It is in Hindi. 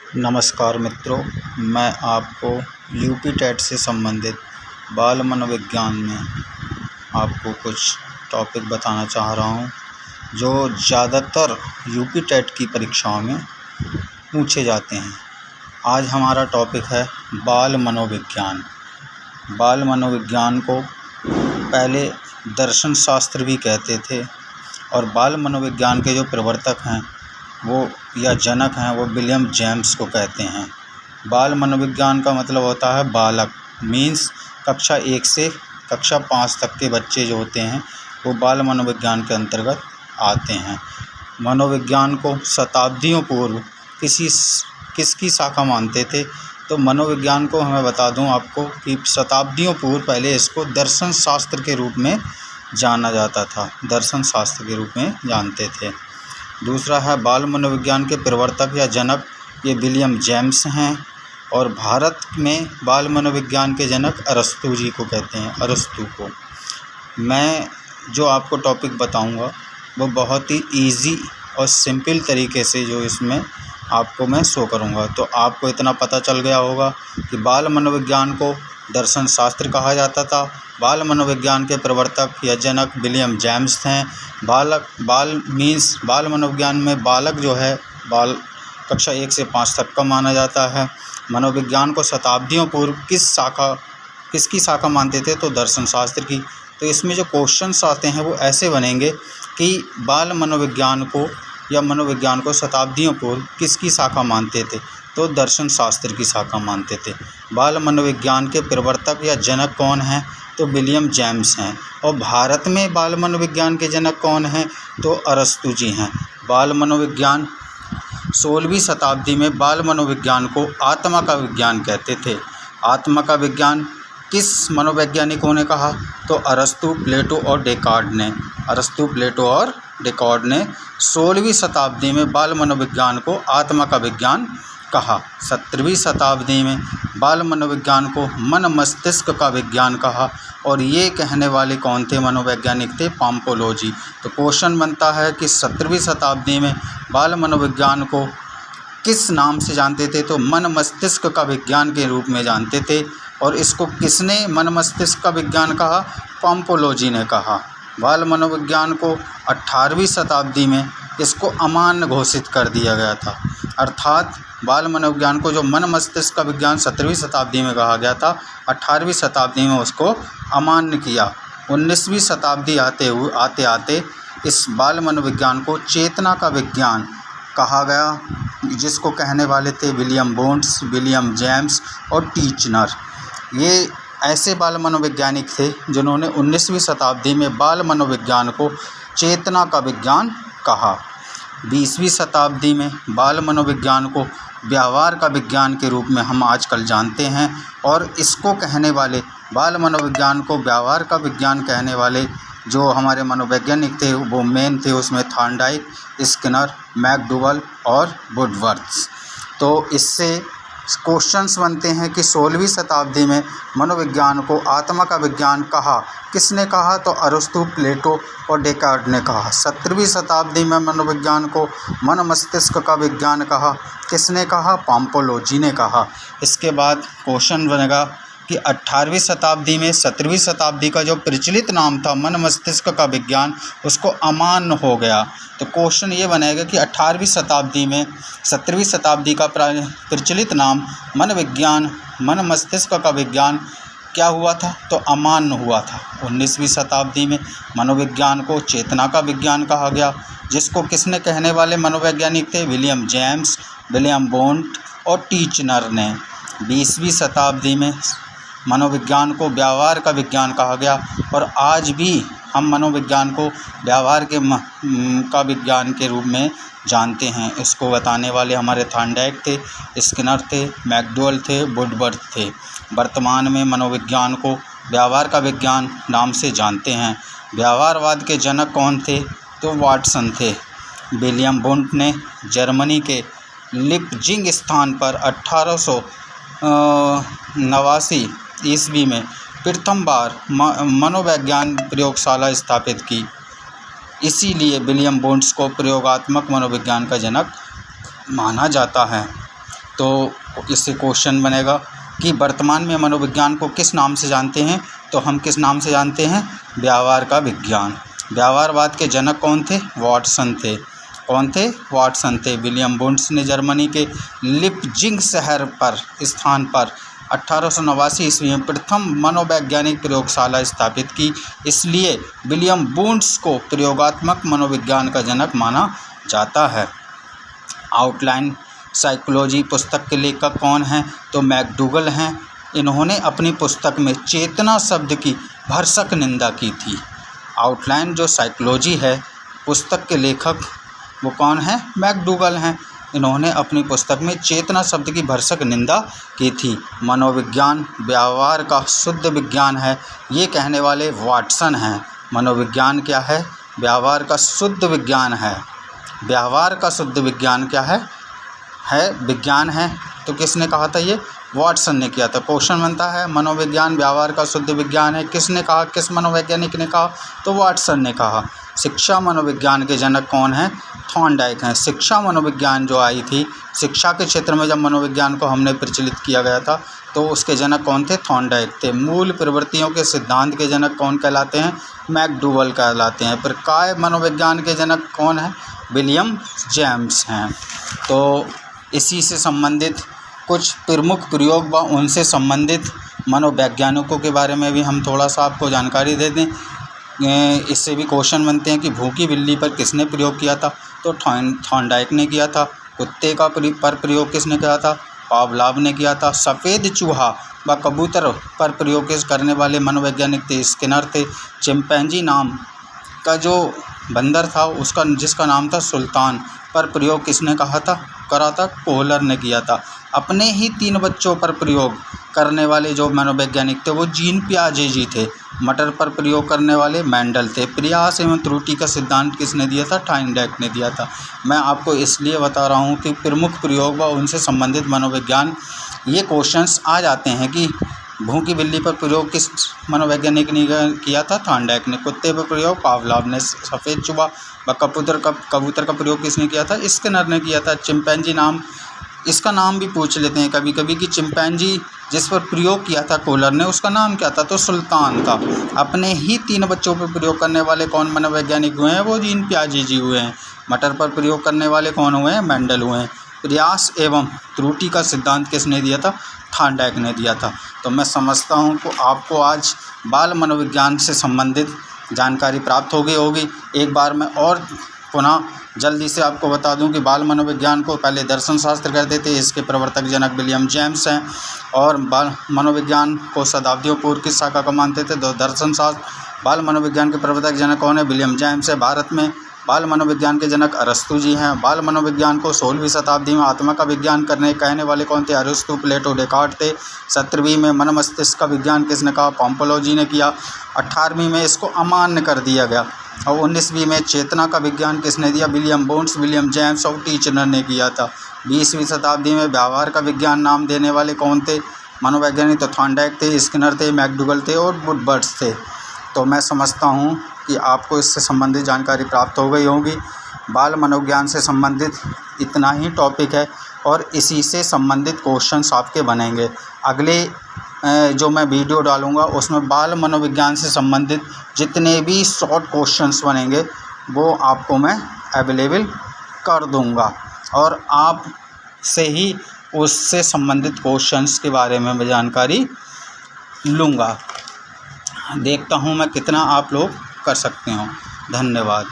नमस्कार मित्रों, मैं आपको यूपी टेट से संबंधित बाल मनोविज्ञान में आपको कुछ टॉपिक बताना चाह रहा हूं, जो ज़्यादातर यूपी टेट की परीक्षाओं में पूछे जाते हैं। आज हमारा टॉपिक है बाल मनोविज्ञान। बाल मनोविज्ञान को पहले दर्शन शास्त्र भी कहते थे और बाल मनोविज्ञान के जो प्रवर्तक हैं वो या जनक हैं वो विलियम जेम्स को कहते हैं। बाल मनोविज्ञान का मतलब होता है बालक, मीन्स कक्षा 1 से कक्षा 5 तक के बच्चे जो होते हैं वो बाल मनोविज्ञान के अंतर्गत आते हैं। मनोविज्ञान को शताब्दियों पूर्व किसकी शाखा मानते थे, तो मनोविज्ञान को मैं बता दूं आपको कि शताब्दियों पूर्व पहले इसको दर्शन शास्त्र के रूप में जाना जाता था, दर्शन शास्त्र के रूप में जानते थे। दूसरा है बाल मनोविज्ञान के प्रवर्तक या जनक, ये विलियम जेम्स हैं और भारत में बाल मनोविज्ञान के जनक अरस्तू जी को कहते हैं, अरस्तू को। मैं जो आपको टॉपिक बताऊंगा वो बहुत ही इजी और सिंपल तरीके से जो इसमें आपको मैं शो करूंगा, तो आपको इतना पता चल गया होगा कि बाल मनोविज्ञान को दर्शन शास्त्र कहा जाता था। बाल मनोविज्ञान के प्रवर्तक या जनक विलियम जेम्स हैं। बाल मनोविज्ञान में बालक जो है बाल कक्षा 1 से 5 तक का माना जाता है। मनोविज्ञान को शताब्दियों पूर्व किसकी शाखा मानते थे, तो दर्शन शास्त्र की। तो इसमें जो क्वेश्चंस आते हैं वो ऐसे बनेंगे कि बाल मनोविज्ञान को या मनोविज्ञान को शताब्दियों पूर्व किसकी शाखा मानते थे, तो दर्शन शास्त्र की शाखा मानते थे। बाल मनोविज्ञान के प्रवर्तक या जनक कौन हैं, तो विलियम जेम्स हैं। और भारत में बाल मनोविज्ञान के जनक कौन हैं, तो अरस्तू जी हैं। बाल मनोविज्ञान 16वीं शताब्दी में बाल मनोविज्ञान को आत्मा का विज्ञान कहते थे। आत्मा का विज्ञान किस मनोवैज्ञानिकों ने कहा, तो अरस्तू, प्लेटो और डेकार्ड ने 16वीं शताब्दी में बाल मनोविज्ञान को आत्मा का विज्ञान कहा। 17वीं शताब्दी में बाल मनोविज्ञान को मन मस्तिष्क का विज्ञान कहा और ये कहने वाले कौन थे, मनोवैज्ञानिक थे पाम्पोलोजी। तो क्वेश्चन बनता है कि 17वीं शताब्दी में बाल मनोविज्ञान को किस नाम से जानते थे, तो मन मस्तिष्क का विज्ञान के रूप में जानते थे। और इसको किसने मन मस्तिष्क का विज्ञान कहा, पाम्पोलोजी ने कहा। बाल मनोविज्ञान को 18वीं शताब्दी में इसको अमान्य घोषित कर दिया गया था। अर्थात बाल मनोविज्ञान को जो मन मस्तिष्क का विज्ञान 17वीं शताब्दी में कहा गया था, 18वीं शताब्दी में उसको अमान्य किया। 19वीं शताब्दी आते आते इस बाल मनोविज्ञान को चेतना का विज्ञान कहा गया, जिसको कहने वाले थे विलियम बोन्स, विलियम जेम्स और टीचनर। ये ऐसे बाल मनोवैज्ञानिक थे जिन्होंने 19वीं शताब्दी में बाल मनोविज्ञान को चेतना का विज्ञान कहा। 20वीं शताब्दी में बाल मनोविज्ञान को व्यवहार का विज्ञान के रूप में हम आजकल जानते हैं और इसको कहने वाले, बाल मनोविज्ञान को व्यवहार का विज्ञान कहने वाले जो हमारे मनोवैज्ञानिक थे वो मेन थे, उसमें थॉर्नडाइक, स्किनर, मैकडूगल और वुडवर्थ। तो इससे क्वेश्चंस बनते हैं कि 16वीं शताब्दी में मनोविज्ञान को आत्मा का विज्ञान कहा किसने कहा, तो अरस्तू, प्लेटो और डेकार्ड ने कहा। 17वीं शताब्दी में मनोविज्ञान को मन मस्तिष्क का विज्ञान कहा किसने कहा, पाम्पोलोजी ने कहा। इसके बाद क्वेश्चन बनेगा कि 18वीं शताब्दी में 17वीं शताब्दी का जो प्रचलित नाम था मन मस्तिष्क का विज्ञान, उसको अमान्य हो गया। तो क्वेश्चन ये बनेगा कि 18वीं शताब्दी में 17वीं शताब्दी का प्रचलित नाम मन मस्तिष्क का विज्ञान क्या हुआ था, तो अमान्य हुआ था। 19वीं शताब्दी में मनोविज्ञान को चेतना का विज्ञान कहा गया, जिसको किसने कहने वाले मनोवैज्ञानिक थे, विलियम जेम्स, विलियम बोन्ट और टीचनर ने। 20वीं शताब्दी में मनोविज्ञान को व्यवहार का विज्ञान कहा गया और आज भी हम मनोविज्ञान को व्यवहार का विज्ञान के रूप में जानते हैं। इसको बताने वाले हमारे थॉर्नडाइक थे, स्किनर थे, मैकडूगल थे, वुडवर्थ थे। वर्तमान में मनोविज्ञान को व्यवहार का विज्ञान नाम से जानते हैं। व्यवहारवाद के जनक कौन थे, तो वाटसन थे। विलियम वुंट ने जर्मनी के लिपजिंग स्थान पर 1889 ईस्वी में प्रथम बार मनोविज्ञान प्रयोगशाला स्थापित की। इसीलिए विलियम बोन्स को प्रयोगात्मक मनोविज्ञान का जनक माना जाता है। तो इससे क्वेश्चन बनेगा कि वर्तमान में मनोविज्ञान को किस नाम से जानते हैं, तो हम किस नाम से जानते हैं, व्यवहार का विज्ञान। व्यवहारवाद के जनक कौन थे, वाटसन थे। कौन थे, वाटसन थे। विलियम वुंड्स ने जर्मनी के लिपजिग शहर पर स्थान पर 1889 ईस्वी में प्रथम मनोवैज्ञानिक प्रयोगशाला स्थापित की। इसलिए विलियम वुंड्स को प्रयोगात्मक मनोविज्ञान का जनक माना जाता है। आउटलाइन साइकोलॉजी पुस्तक के लेखक कौन हैं, तो मैकडूगल हैं। इन्होंने अपनी पुस्तक में चेतना शब्द की भरसक निंदा की थी। आउटलाइन जो साइकोलॉजी है पुस्तक के लेखक वो कौन हैं, मैकडूगल हैं। इन्होंने अपनी पुस्तक में चेतना शब्द की भरसक निंदा की थी। मनोविज्ञान व्यवहार का शुद्ध विज्ञान है, ये कहने वाले वाटसन हैं। मनोविज्ञान क्या है, व्यवहार का शुद्ध विज्ञान है। व्यवहार का शुद्ध विज्ञान क्या है विज्ञान है। तो किसने कहा था, ये वाटसन ने किया था। क्वेश्चन बनता है मनोविज्ञान व्यवहार का शुद्ध विज्ञान है, किसने कहा, किस मनोवैज्ञानिक ने कहा, तो वाटसन ने कहा। शिक्षा मनोविज्ञान के जनक कौन हैं, थॉर्नडाइक हैं। शिक्षा मनोविज्ञान जो आई थी, शिक्षा के क्षेत्र में जब मनोविज्ञान को हमने प्रचलित किया गया था तो उसके जनक कौन थे, थॉर्नडाइक थे। मूल प्रवृत्तियों के सिद्धांत के जनक कौन कहलाते हैं, मैकडूगल कहलाते हैं। फिर काय मनोविज्ञान के जनक कौन हैं, विलियम जेम्स हैं। तो इसी से संबंधित कुछ प्रमुख प्रयोग व उनसे संबंधित मनोवैज्ञानिकों के बारे में भी हम थोड़ा सा आपको जानकारी दे दें। इससे भी क्वेश्चन बनते हैं कि भूखी बिल्ली पर किसने प्रयोग किया था, तो थॉर्नडाइक ने किया था। कुत्ते का पर प्रयोग किसने किया था, पावलोव ने किया था। सफ़ेद चूहा व कबूतर पर प्रयोग करने वाले मनोवैज्ञानिक थे, स्किनर थे। चिंपैंजी नाम का जो बंदर था उसका जिसका नाम था सुल्तान, पर प्रयोग किसने करा था, कोहलर ने किया था। अपने ही 3 बच्चों पर प्रयोग करने वाले जो मनोवैज्ञानिक थे वो जीन पियाजे जी थे। मटर पर प्रयोग करने वाले मेंडल थे। प्रयास एवं त्रुटि का सिद्धांत किसने दिया था, थॉर्नडाइक ने दिया था। मैं आपको इसलिए बता रहा हूँ कि प्रमुख प्रयोग व उनसे संबंधित मनोविज्ञान ये क्वेश्चंस आ जाते हैं कि भूखी बिल्ली पर प्रयोग किस मनोवैज्ञानिक ने किया था, थॉर्नडाइक ने। कुत्ते पर प्रयोग पावलोव ने। सफ़ेद चूहा व कबूतर का प्रयोग किसने किया था, स्किनर ने किया था। चिंपैंजी नाम, इसका नाम भी पूछ लेते हैं कभी कभी कि चिंपैंजी जिस पर प्रयोग किया था कोहलर ने उसका नाम क्या था, तो सुल्तान था। अपने ही 3 बच्चों पर प्रयोग करने वाले कौन मनोवैज्ञानिक हुए हैं, वो जीन पियाजे जी हुए हैं। मटर पर प्रयोग करने वाले कौन हुए हैं, मेंडल हुए हैं। प्रयास एवं त्रुटि का सिद्धांत किसने दिया था, थॉर्नडाइक ने दिया था। तो मैं समझता हूँ कि आपको आज बाल मनोविज्ञान से संबंधित जानकारी प्राप्त हो गई होगी। एक बार मैं और पुनः जल्दी से आपको बता दूं कि बाल मनोविज्ञान को पहले दर्शन शास्त्र कहते थे, इसके प्रवर्तक जनक विलियम जेम्स हैं। और बाल मनोविज्ञान को शताब्दियों पूर्व की शाखा का मानते थे। दर्शन शास्त्र बाल मनोविज्ञान के प्रवर्तक जनक कौन है, विलियम जेम्स है। भारत में बाल मनोविज्ञान के जनक अरस्तु जी हैं। बाल मनोविज्ञान को 16वीं शताब्दी में आत्मा का विज्ञान कहने वाले कौन थे, अरस्तु, प्लेटो, डेकार्ट थे। 17वीं में मन मस्तिष्क का विज्ञान किसने कहा, पाम्पलोजी ने किया। 18वीं में इसको अमान्य कर दिया गया। और 19वीं में चेतना का विज्ञान किसने दिया, विलियम वुंड्स, विलियम जेम्स और टीचनर ने किया था। 20वीं शताब्दी में व्यवहार का विज्ञान नाम देने वाले कौन थे मनोवैज्ञानिक, तो थॉर्नडाइक थे, स्किनर थे, मैकडूगल थे और वुडवर्ड्स थे। तो मैं समझता हूँ कि आपको इससे संबंधित जानकारी प्राप्त हो गई होगी। बाल मनोविज्ञान से संबंधित इतना ही टॉपिक है और इसी से संबंधित क्वेश्चंस आपके बनेंगे। अगले जो मैं वीडियो डालूँगा उसमें बाल मनोविज्ञान से संबंधित जितने भी शॉर्ट क्वेश्चंस बनेंगे वो आपको मैं अवेलेबल कर दूँगा और आप से ही उससे संबंधित क्वेश्चंस के बारे में मैं जानकारी लूँगा। देखता हूँ मैं कितना आप लोग कर सकते हो। धन्यवाद।